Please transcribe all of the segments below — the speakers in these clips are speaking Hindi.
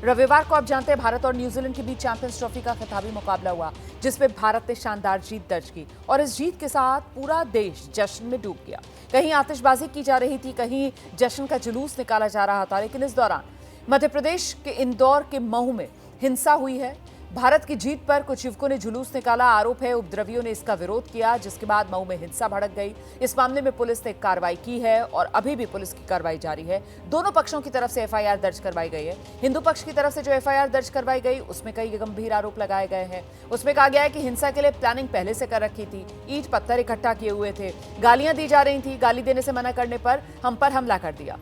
रविवार को आप जानते हैं भारत और न्यूजीलैंड के बीच चैंपियंस ट्रॉफी का खिताबी मुकाबला हुआ, जिसमें भारत ने शानदार जीत दर्ज की और इस जीत के साथ पूरा देश जश्न में डूब गया। कहीं आतिशबाजी की जा रही थी, कहीं जश्न का जुलूस निकाला जा रहा था, लेकिन इस दौरान मध्य प्रदेश के इंदौर के महू में हिंसा हुई है। भारत की जीत पर कुछ युवकों ने जुलूस निकाला। आरोप है उपद्रवियों ने इसका विरोध किया, जिसके बाद मऊ में हिंसा भड़क गई। इस मामले में पुलिस ने कार्रवाई की है और अभी भी पुलिस की कार्रवाई जारी है। दोनों पक्षों की तरफ से एफआईआर दर्ज करवाई गई है। हिंदू पक्ष की तरफ से जो एफआईआर दर्ज करवाई गई उसमें कई गंभीर आरोप लगाए गए हैं। उसमें कहा गया है कि हिंसा के लिए प्लानिंग पहले से कर रखी थी, ईंट पत्थर इकट्ठा किए हुए थे, गालियां दी जा रही थी, गाली देने से मना करने पर हम पर हमला कर दिया,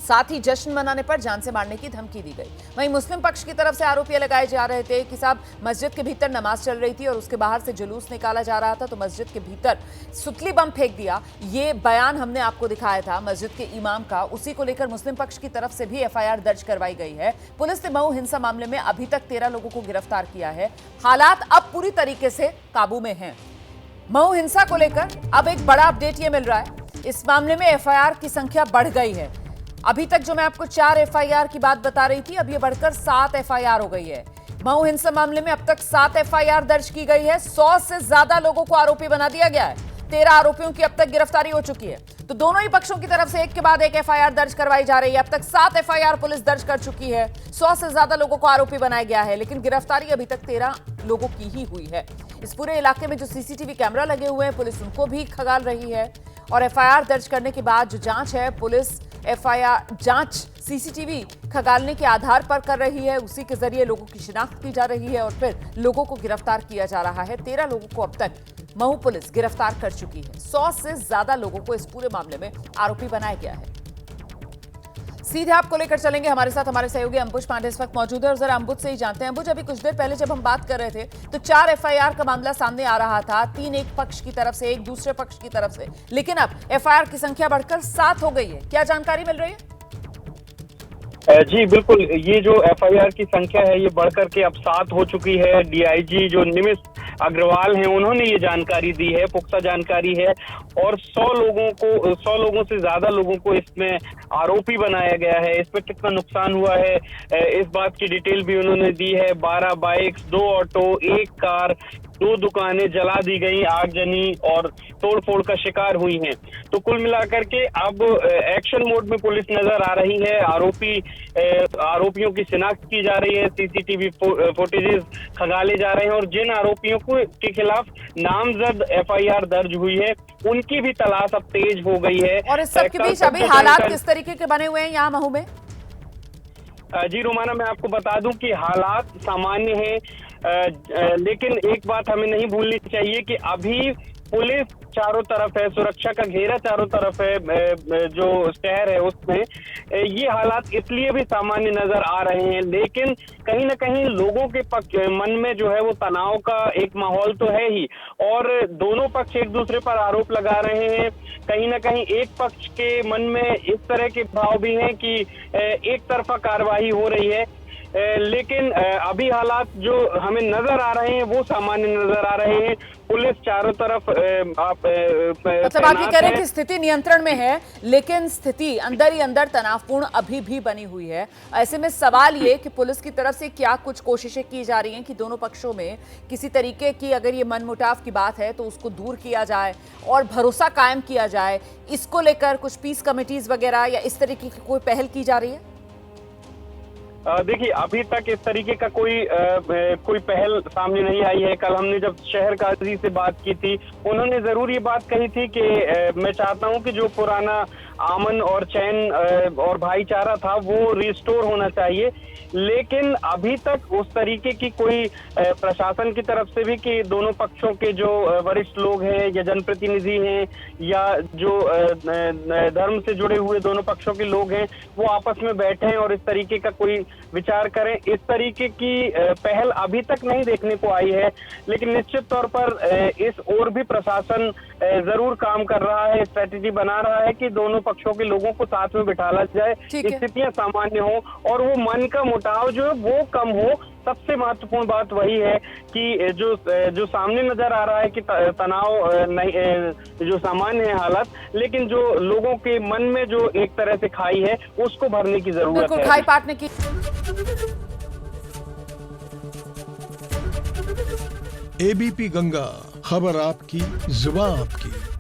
साथ ही जश्न मनाने पर जान से मारने की धमकी दी गई। वहीं मुस्लिम पक्ष की तरफ से आरोप ये लगाए जा रहे थे कि साहब मस्जिद के भीतर नमाज चल रही थी और उसके बाहर से जुलूस निकाला जा रहा था, तो मस्जिद के भीतर सुतली बम फेंक दिया। ये बयान हमने आपको दिखाया था मस्जिद के इमाम का। उसी को लेकर मुस्लिम पक्ष की तरफ से भी एफआईआर दर्ज करवाई गई है। पुलिस ने मऊ हिंसा मामले में अभी तक 13 लोगों को गिरफ्तार किया है। हालात अब पूरी तरीके से काबू में हैं। मऊ हिंसा को लेकर अब एक बड़ा अपडेट ये मिल रहा है, इस मामले में एफआईआर की संख्या बढ़ गई है। अभी तक जो मैं आपको 4 एफआईआर की बात बता रही थी, अब ये बढ़कर 7 एफआईआर हो गई है। मऊ हिंसा मामले में अब तक 7 एफआईआर दर्ज की गई है। 100 से ज्यादा लोगों को आरोपी बना दिया गया है। 13 आरोपियों की अब तक गिरफ्तारी हो चुकी है। तो दोनों ही पक्षों की तरफ से एक के बाद एक एफआईआर दर्ज करवाई जा रही है। अब तक 7 एफआईआर पुलिस दर्ज कर चुकी है। 100 से ज्यादा लोगों को आरोपी बनाया गया है, लेकिन गिरफ्तारी अभी तक 13 लोगों की ही हुई है। इस पूरे इलाके में जो सीसीटीवी कैमरा लगे हुए हैं, पुलिस उनको भी खंगाल रही है और एफआईआर दर्ज करने के बाद जो जांच है, पुलिस एफआईआर जांच सीसीटीवी खंगालने के आधार पर कर रही है। उसी के जरिए लोगों की शिनाख्त की जा रही है और फिर लोगों को गिरफ्तार किया जा रहा है। 13 लोगों को अब तक मऊ पुलिस गिरफ्तार कर चुकी है। 100 से ज्यादा लोगों को इस पूरे मामले में आरोपी बनाया गया है। सीधे आपको लेकर चलेंगे, हमारे साथ हमारे सहयोगी अंबुज पांडे इस वक्त मौजूद है और जरा अंबुज से ही जानते हैं। अंबुज, अभी कुछ देर पहले जब हम बात कर रहे थे तो 4 एफआईआर का मामला सामने आ रहा था, 3 एक पक्ष की तरफ से, एक दूसरे पक्ष की तरफ से, लेकिन अब एफआईआर की संख्या बढ़कर 7 हो गई है। क्या जानकारी मिल रही है? जी बिल्कुल, ये जो एफआईआर की संख्या है ये बढ़कर के अब 7 हो चुकी है। डीआईजी जो निमिष अग्रवाल हैं उन्होंने ये जानकारी दी है, पुख्ता जानकारी है और 100 लोगों से ज्यादा लोगों को इसमें आरोपी बनाया गया है। इसमें कितना नुकसान हुआ है इस बात की डिटेल भी उन्होंने दी है। 12 बाइक्स, 2 ऑटो, 1 कार, 2 दुकानें जला दी गई, आगजनी और तोड़फोड़ का शिकार हुई हैं। तो कुल मिलाकर के अब एक्शन मोड में पुलिस नजर आ रही है। आरोपियों की शिनाख्त की जा रही है, सीसीटीवी फुटेजेस खंगाले जा रहे हैं और जिन आरोपियों के खिलाफ नामजद एफआईआर दर्ज हुई है उनकी भी तलाश अब तेज हो गई है। और इस सब के बीच अभी हालात किस तरीके के बने हुए हैं यहाँ महू में? जी रोमाना, मैं आपको बता दूं कि हालात सामान्य हैं, लेकिन एक बात हमें नहीं भूलनी चाहिए कि अभी पुलिस चारों तरफ है, सुरक्षा का घेरा चारों तरफ है। जो शहर है उसमें ये हालात इसलिए भी सामान्य नजर आ रहे हैं, लेकिन कहीं ना कहीं लोगों के मन में जो है वो तनाव का एक माहौल तो है ही और दोनों पक्ष एक दूसरे पर आरोप लगा रहे हैं। कहीं ना कहीं एक पक्ष के मन में इस तरह के भाव भी हैं कि एक तरफा कार्रवाई हो रही है, लेकिन अभी हालात जो हमें नजर आ रहे हैं वो सामान्य नजर आ रहे हैं। पुलिस चारों तरफ मतलब आप ये कह रहे हैं कि स्थिति नियंत्रण में है, लेकिन स्थिति अंदर ही अंदर तनावपूर्ण अभी भी बनी हुई है। ऐसे में सवाल ये कि पुलिस की तरफ से क्या कुछ कोशिशें की जा रही हैं कि दोनों पक्षों में किसी तरीके की अगर ये मनमुटाव की बात है तो उसको दूर किया जाए और भरोसा कायम किया जाए। इसको लेकर कुछ पीस कमेटीज वगैरह या इस तरीके की कोई पहल की जा रही है? देखिए, अभी तक इस तरीके का कोई पहल सामने नहीं आई है। कल हमने जब शहर काजी से बात की थी, उन्होंने जरूर ये बात कही थी कि मैं चाहता हूं कि जो पुराना अमन और चैन और भाईचारा था वो रिस्टोर होना चाहिए, लेकिन अभी तक उस तरीके की कोई प्रशासन की तरफ से भी कि दोनों पक्षों के जो वरिष्ठ लोग हैं या जनप्रतिनिधि हैं या जो धर्म से जुड़े हुए दोनों पक्षों के लोग हैं वो आपस में बैठे और इस तरीके का कोई विचार करें, इस तरीके की पहल अभी तक नहीं देखने को आई है। लेकिन निश्चित तौर पर इस ओर भी प्रशासन जरूर काम कर रहा है, स्ट्रेटेजी बना रहा है कि दोनों पक्षों के लोगों को साथ में बिठाला जाए, स्थितियां सामान्य हो और वो मन का मुटाव जो है वो कम हो। सबसे महत्वपूर्ण बात वही है कि जो सामने नजर आ रहा है कि तनाव नहीं, जो सामान्य है हालत, लेकिन जो लोगों के मन में जो एक तरह से खाई है उसको भरने की जरूरत है। खाई पाटने की एबीपी गंगा, खबर आपकी, जुबान आपकी।